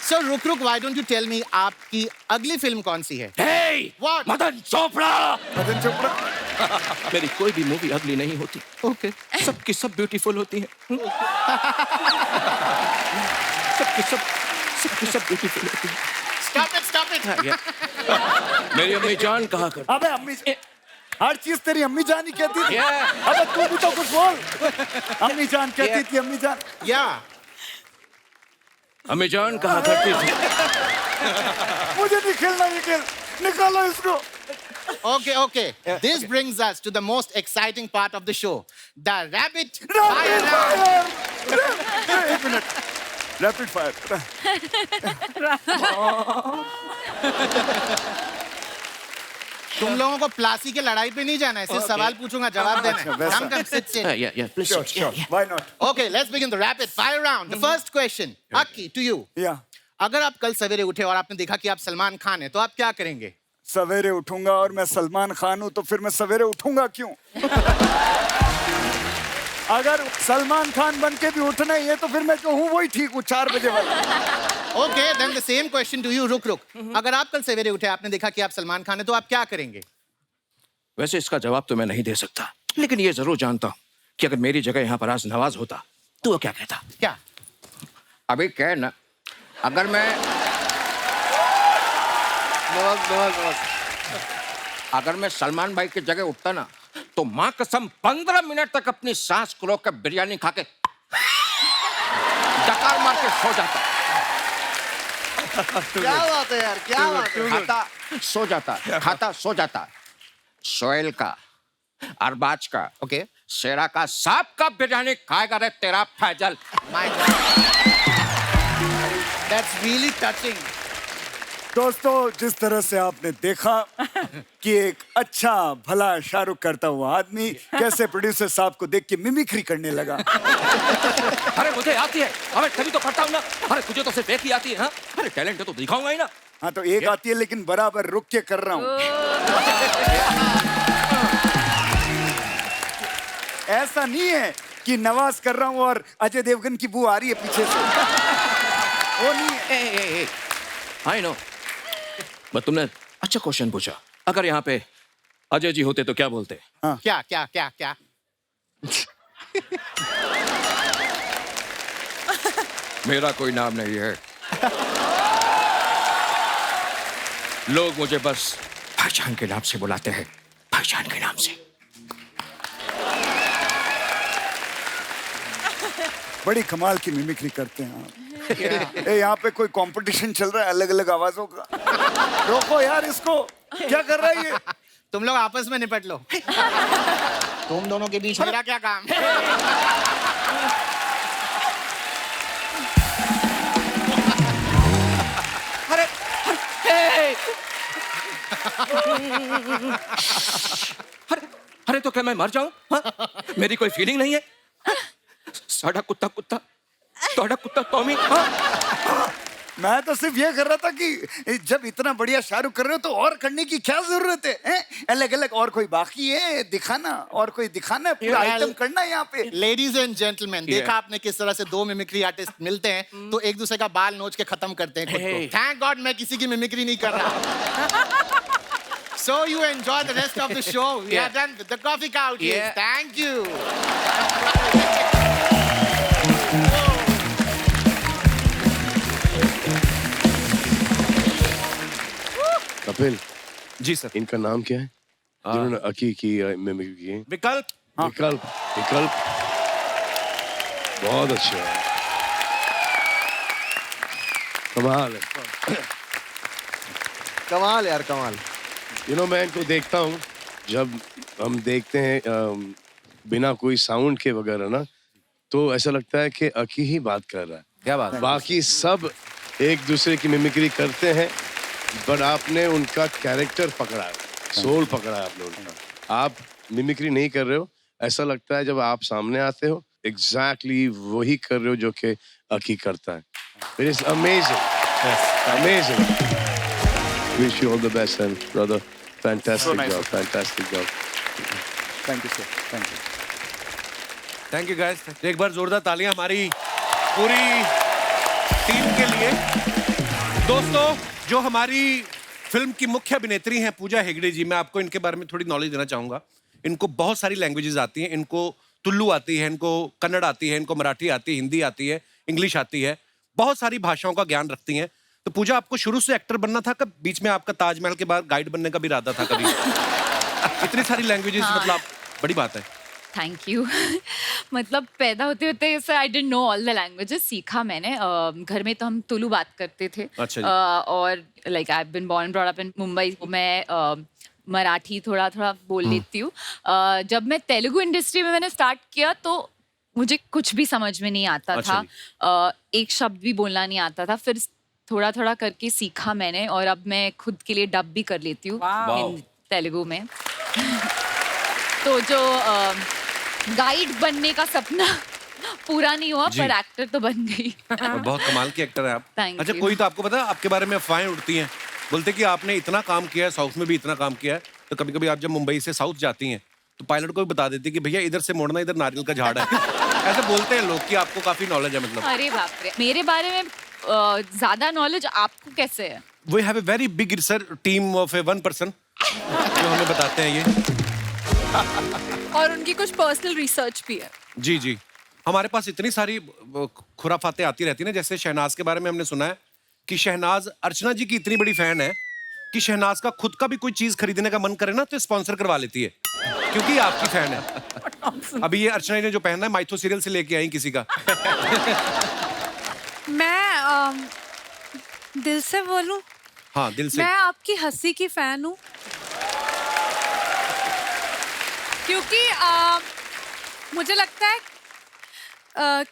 So Ruk, why don't you tell me आपकी अगली फिल्म कौन सी है? Hey, What? मदन चोपड़ा. मदन चोपड़ा. मेरी कोई भी मूवी अगली नहीं होती. Okay. सबकी सब ब्यूटीफुल होती है. सबकी सब ब्यूटीफुल होती है. Stop it. मेरी अम्मी जान कहा कर. अबे अम्मी, हर चीज तेरी अम्मी जान ही कहती थी. Yeah. अबे तू भी तो कुछ बोल. अम्मी जान कहती थी, अम्मी जान. Yeah. अम्मी जान कहा करती थी. मुझे नहीं खेलना ये खेल, निकालो इसको. Okay. This brings us to the most exciting part of the show. The rapid Rapid fire round. fire. एक मिनट. Rapid fire. तुम लोगों को प्लासी के लड़ाई पे नहीं जाना है, सिर्फ सवाल पूछूंगा, जवाब देना है. वैसा. Come, sit. Yeah, please. Sure. Why not? Okay, let's begin the rapid fire round. The first question, Akki, to you. Yeah. अगर आप कल सवेरे उठे और आपने देखा कि आप सलमान खान हैं, तो आप क्या करेंगे? सवेरे उठूंगा और मैं सलमान खान हूं तो फिर मैं सवेरे उठूंगा क्यों. अगर सलमान खान बन के भी उठना ही है तो फिर मैं जो हूं वही ठीक हूं, 4 बजे वाला. Okay, then the same question to you, Ruk. अगर आप कल सवेरे उठे, आपने देखा कि आप सलमान खान हैं, तो आप क्या करेंगे? वैसे इसका जवाब तो मैं नहीं दे सकता, लेकिन ये जरूर जानता हूँ कि अगर मेरी जगह यहाँ पर आज नवाज होता तो वो क्या कहता. क्या? अभी क्या है ना, अगर मैं अगर मैं सलमान भाई की जगह उठता ना, तो माँ कसम 15 मिनट तक अपनी सांस को रोक कर बिरयानी खा के डकार मार के सो जाता. क्या बात है यार, क्या बात है. खाता सो जाता. सोहेल का, अरबाज का, Okay. शेरा का, सांप का बिरयानी खाएगा रे तेरा Faizal. My God. That's really touching. दोस्तों, जिस तरह से आपने देखा कि एक अच्छा भला शाहरुख करता हुआ आदमी कैसे प्रोड्यूसर साहब को देख के मिमिक्री करने लगा. अरे मुझे आती है, अबे तभी तो करता हूँ ना. अरे तुझे तो सिर्फ एक ही आती है. हाँ, अरे टैलेंट है तो दिखाऊंगा ही ना. हाँ तो एक आती है लेकिन बराबर रुक के कर रहा हूँ. ऐसा नहीं है कि नवाज कर रहा हूँ और अजय देवगन की बू आ रही है पीछे से. वो नहीं है. आई नो, बट तुमने अच्छा क्वेश्चन पूछा. अगर यहाँ पे अजय जी होते तो क्या बोलते? क्या क्या क्या क्या? मेरा कोई नाम नहीं है। लोग मुझे बस भाईजान के नाम से बुलाते हैं, भाईजान के नाम से। बड़ी कमाल की मिमिक्री करते हैं आप। यहाँ पे कोई कंपटीशन चल रहा है अलग अलग आवाजों का। रोको यार इसको, क्या कर रहा है ये? तुम लोग आपस में निपट लो। तुम दोनों के बीच मेरा क्या काम? अरे तो क्या मैं मर जाऊं? हाँ? मेरी कोई फीलिंग नहीं है? साड़ा कुत्ता कुत्ता, साड़ा कुत्ता टॉमी। मैं तो सिर्फ ये कर रहा था कि जब इतना बढ़िया शाहरुख कर रहे हो तो और करने की क्या जरूरत है, हैं? अलग अलग और कोई बाकी है दिखाना, और कोई दिखाना है, पूरा आइटम करना है यहाँ पे। लेडीज एंड जेंटलमैन, देखा आपने किस तरह से दो मिमिक्री आर्टिस्ट मिलते हैं तो एक दूसरे का बाल नोच के खत्म करते हैं खुद को। थैंक गॉड मैं किसी की मिमिक्री नहीं कर रहा। So you enjoy the rest of the show. We are done with the coffee couches. Thank you. Kapil ji sir, इनका नाम क्या है जिन्होंने अकी की मिमिक्री की है? विकल्प। विकल्प। विकल्प बहुत अच्छे है, कमाल है। कमाल यार कमाल। मैं इनको देखता हूँ, जब हम देखते हैं बिना कोई साउंड के वगैरह ना, तो ऐसा लगता है कि अकी ही बात कर रहा है। क्या बात? बाकी सब एक दूसरे की मिमिक्री करते हैं, बट आपने उनका कैरेक्टर पकड़ा है, सोल पकड़ा है आपने उनका। आप मिमिक्री नहीं कर रहे हो, ऐसा लगता है जब आप सामने आते हो एग्जैक्टली वही कर रहे हो जो कि अकी करता है। It is amazing, amazing. Wish you all the best, and brother, fantastic job, fantastic job. Thank you sir, thank you. Thank you guys. एक बार जोरदार तालियां हमारी पूरी टीम के लिए। दोस्तों, जो हमारी फिल्म की मुख्य अभिनेत्री हैं पूजा हेगड़े जी, मैं आपको इनके बारे में थोड़ी नॉलेज देना चाहूंगा। इनको बहुत सारी लैंग्वेजेस आती हैं। इनको तुल्लू आती है, इनको कन्नड़ आती है, इनको मराठी आती है, हिंदी आती है, इंग्लिश आती है, बहुत सारी भाषाओं का ज्ञान रखती हैं। तो पूजा, आपको शुरू से एक्टर बनना था, कब बीच में आपका ताजमहल के बाद गाइड बनने का भी इरादा था कभी? इतनी सारी लैंग्वेजेस, मतलब बड़ी बात है। Thank you. मतलब पैदा होते होते sir I didn't know all the languages. सीखा मैंने। घर में तो हम तुलु बात करते थे। अच्छा जी। और like I have been born brought up in Mumbai. मैं मराठी थोड़ा थोड़ा बोल लेती हूँ। जब मैं तेलुगु इंडस्ट्री में मैंने स्टार्ट किया तो मुझे कुछ भी समझ में नहीं आता था। एक शब्द भी बोलना नहीं आता था। फिर थोड़ा थोड़ा करके सीखा मैंने, और अब मैं खुद के लिए डब भी कर लेती हूँ तेलुगु में। तो जो गाइड बनने का सपना पूरा नहीं हुआ, पर एक्टर तो बन गई। और बहुत कमाल की एक्टर है आप। अच्छा, you. कोई तो आपको पता है, आपके बारे में अफवाहें उड़ती हैं, बोलते कि आपने इतना काम किया है, साउथ में भी इतना काम किया है, तो कभी कभी आप जब मुंबई से साउथ जाती हैं तो पायलट को भी बता देती कि भैया इधर से मोड़ना, इधर नारियल का झाड़ है। ऐसे बोलते हैं लोग कि आपको काफी नॉलेज है। मतलब अरे बाप रे, मेरे बारे में ज्यादा नॉलेज आपको कैसे है? We have a very big sir team of a 1 person जो हमें बताते हैं ये। और उनकी कुछ पर्सनल रिसर्च भी है। जी जी, हमारे पास इतनी सारी खुराफातें आती रहती ना। जैसे शहनाज के बारे में हमने सुना है कि शहनाज अर्चना जी की इतनी बड़ी फैन है कि शहनाज का खुद का भी कोई चीज खरीदने का मन करे ना तो स्पॉन्सर करवा लेती है, क्योंकि आपकी फैन है। अभी ये अर्चना ने जो पहना है माइथो सीरियल से लेके आई किसी का। मैं दिल से बोलूं, हाँ दिल से। मैं आपकी हंसी की फैन हूँ, क्योंकि मुझे लगता है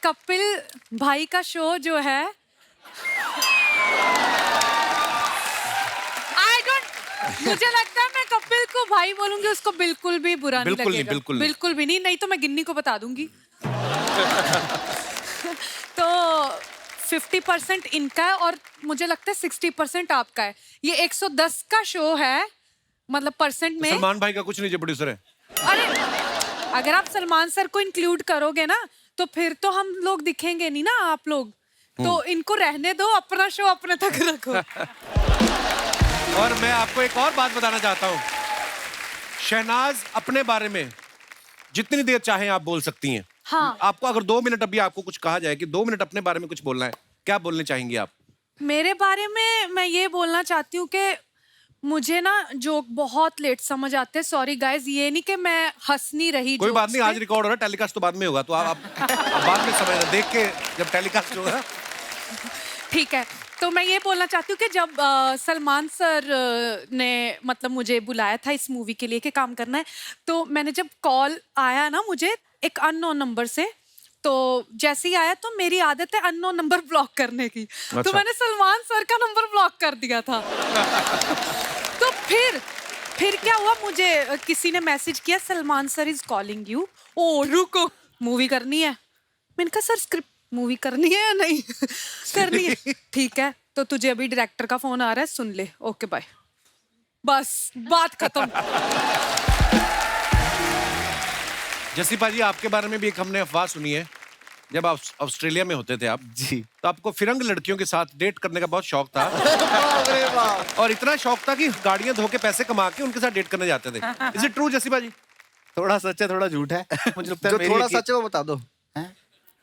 कपिल भाई का शो जो है, मुझे लगता है मैं कपिल को भाई बोलूंगी, उसको बिल्कुल भी बुरा नहीं लगेगा। बिल्कुल भी नहीं तो मैं गिन्नी को बता दूंगी। तो 50% इनका है और मुझे लगता है 60% आपका है। ये 110 का शो है, मतलब परसेंट में। सलमान भाई का कुछ नहीं, जो प्रोड्यूसर है। अरे अगर आप सलमान सर को इंक्लूड करोगे ना तो फिर तो हम लोग दिखेंगे नहीं ना, आप लोग। तो इनको रहने दो, अपना शो अपने तक रखो। और मैं आपको एक और बात बताना चाहता हूँ शहनाज अपने बारे में जितनी देर चाहे आप बोल सकती हैं। हाँ। आपको अगर 2 मिनट अभी आपको कुछ कहा जाए कि 2 मिनट अपने बारे में कुछ बोलना है, क्या बोलने चाहेंगी आप? मेरे बारे में मैं ये बोलना चाहती हूँ कि मुझे ना जोक बहुत लेट समझ आते हैं। सॉरी गाइस, ये नहीं कि मैं हंस नहीं रही। कोई बात नहीं, आज रिकॉर्ड हो रहा है, टेलीकास्ट तो बाद में होगा, तो आप बाद में समझना, देख के जब टेलीकास्ट होगा। ठीक है, तो मैं ये बोलना चाहती हूँ कि जब सलमान सर ने मतलब मुझे बुलाया था इस मूवी के लिए कि काम करना है, तो मैंने जब कॉल आया ना मुझे एक अननोन नंबर से, तो जैसे ही आया तो मेरी आदत है अननोन नंबर ब्लॉक करने की। अच्छा। तो मैंने सलमान सर का नंबर ब्लॉक कर दिया था। तो फिर क्या हुआ, मुझे किसी ने मैसेज किया Salman sir is calling you. ओ रुको, मूवी करनी है। मैंने कहा सर स्क्रिप्ट मूवी करनी है या नहीं? करनी है। ठीक है, तो तुझे अभी डायरेक्टर का फोन आ रहा है, सुन ले। Okay bye. बस बात खत्म। जसीपा जी, आपके बारे में भी एक हमने अफवाह सुनी है, जब आप ऑस्ट्रेलिया में होते थे आप जी, तो आपको फिरंग लड़कियों के साथ डेट करने का बहुत शौक था। और इतना शौक था कि गाड़ियां धो के पैसे कमा के उनके साथ डेट करने जाते थे। इज इट ट्रू जसीपा जी? थोड़ा सच है थोड़ा झूठ है। मुझे लगता है जो मेरी थोड़ा एक- सच है वो बता दो। हैं?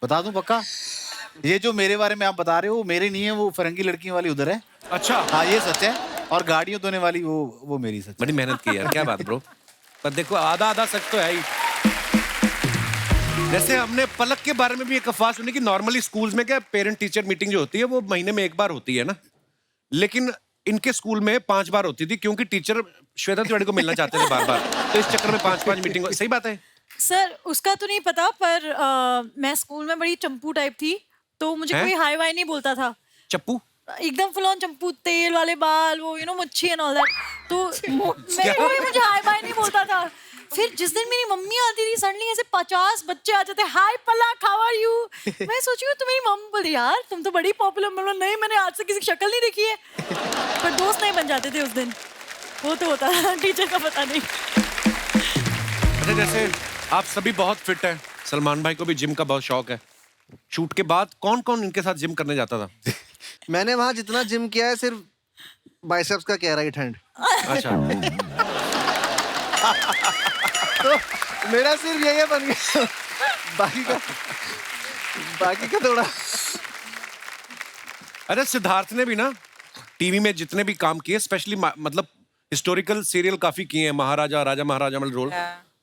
बता दूं पक्का? ये जो मेरे बारे में आप बता रहे हो वो मेरी नहीं है, वो फरंगी लड़कियों वाली उधर है। अच्छा, हाँ ये सच है, और गाड़ियों धोने वाली वो मेरी सच है। बड़ी मेहनत की यार, क्या बात ब्रो। पर देखो आधा आधा सच तो है ही। जैसे हमने पलक के बारे में भी एक अफवाह सुनी कि नॉर्मली स्कूल्स में क्या पेरेंट टीचर मीटिंग जो होती है वो महीने में 1 बार होती है ना, लेकिन इनके स्कूल में 5 बार होती थी क्योंकि टीचर श्वेता तिवारी को मिलना चाहते थे बार बार, तो इस चक्कर में 5-5 मीटिंग। सही बात है? सर उसका तो नहीं पता, पर मैं स्कूल में बड़ी चंपू टाइप थी, तो मुझे हैं? कोई हाई वाई नहीं बोलता था। चप्पू? एकदम फुल ऑन चंपू, तेल वाले बाल, वो मच्छी एंड ऑल दैट। तो कोई मुझे हाई बाय नहीं बोलता था। फिर जिस दिन मेरी मम्मी आती थी, सडनली ऐसे 50 बच्चे आ जाते, हाय पलक हाउ आर यू। मैं सोची तो मेरी मम्मी बोली यार तुम तो बड़ी पॉपुलर। मैं बोला नहीं, मैंने आज से किसी की शक्ल नहीं देखी है। पर दोस्त नहीं बन जाते थे उस दिन, वो तो होता था, टीचर का पता नहीं। अच्छा, जैसे आप सभी बहुत फिट हैं, सलमान भाई को भी जिम का बहुत शौक है। शूट के बाद कौन कौन इनके साथ जिम करने जाता था? मैंने वहां जितना जिम किया है सिर्फ बाइसेप्स का किया, राइट हैंड। अच्छा। तो मेरा सिर्फ यही बन गया, बाकी का थोड़ा। अरे सिद्धार्थ ने भी ना टीवी में जितने भी काम किए, स्पेशली मतलब हिस्टोरिकल सीरियल काफी किए हैं, महाराजा राजा महाराजा मतलब रोल।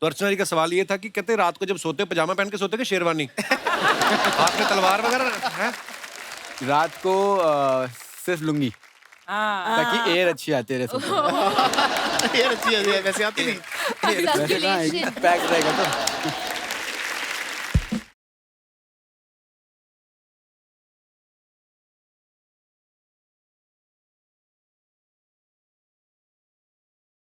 तो अर्चना जी का सवाल ये था कि कहते रात को जब सोते पजामा पहन के सोते कि शेरवानी? हाथ में तलवार वगैरह है? रात को सिर्फ लुंगी, ताकि एयर अच्छी आती रहे। एयर अच्छी आती है, वैसे आती नहीं। वैसे कहाँ, पैक रहेगा तो।